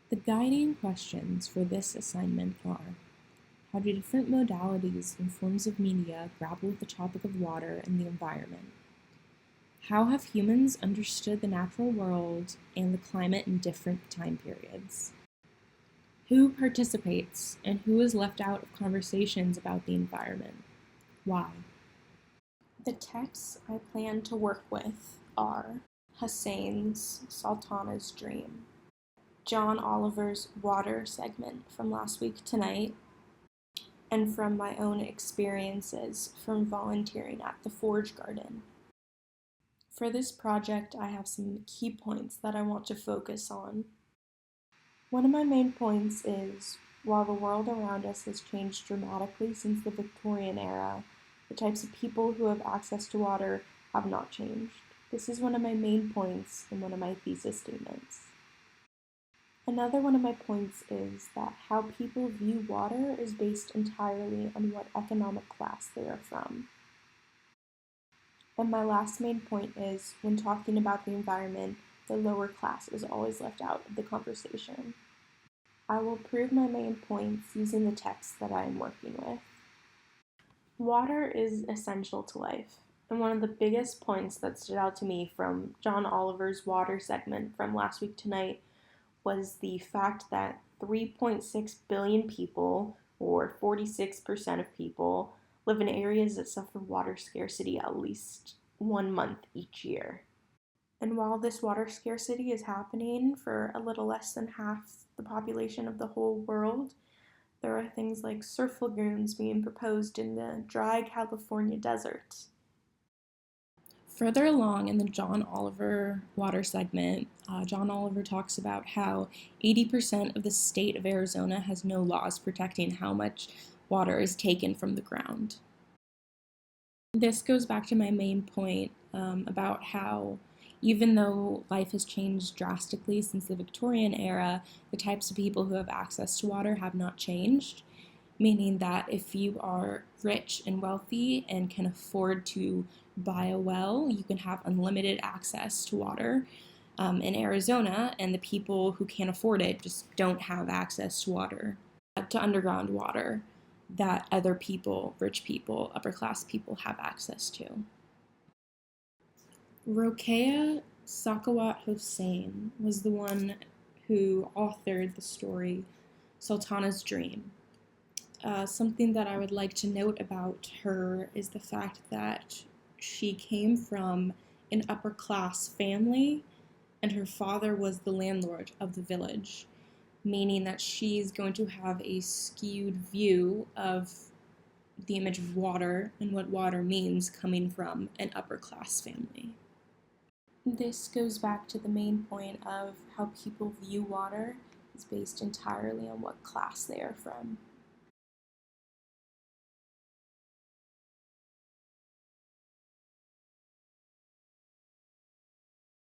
The guiding questions for this assignment are: how do different modalities and forms of media grapple with the topic of water and the environment? How have humans understood the natural world and the climate in different time periods? Who participates and who is left out of conversations about the environment? Why? The texts I plan to work with are Hussein's Sultana's Dream, John Oliver's Water segment from Last Week Tonight, and from my own experiences from volunteering at the Forge Garden. For this project, I have some key points that I want to focus on. One of my main points is, while the world around us has changed dramatically since the Victorian era, the types of people who have access to water have not changed. This is one of my main points in one of my thesis statements. Another one of my points is that how people view water is based entirely on what economic class they are from. And my last main point is, when talking about the environment, the lower class is always left out of the conversation. I will prove my main points using the text that I am working with. Water is essential to life, and one of the biggest points that stood out to me from John Oliver's Water segment from Last Week Tonight was the fact that 3.6 billion people, or 46% of people, live in areas that suffer water scarcity at least 1 month each year. And while this water scarcity is happening for a little less than half the population of the whole world, there are things like surf lagoons being proposed in the dry California desert. Further along in the John Oliver water segment, John Oliver talks about how 80% of the state of Arizona has no laws protecting how much water is taken from the ground. This goes back to my main point about how, even though life has changed drastically since the Victorian era, the types of people who have access to water have not changed, meaning that if you are rich and wealthy and can afford to buy a well, you can have unlimited access to water in Arizona, and the people who can't afford it just don't have access to water, to underground water that other people, rich people, upper class people have access to. Rokeya Sakawat Hossein was the one who authored the story Sultana's Dream. Something that I would like to note about her is the fact that she came from an upper class family and her father was the landlord of the village, meaning that she's going to have a skewed view of the image of water and what water means coming from an upper class family. This goes back to the main point of how people view water is based entirely on what class they are from.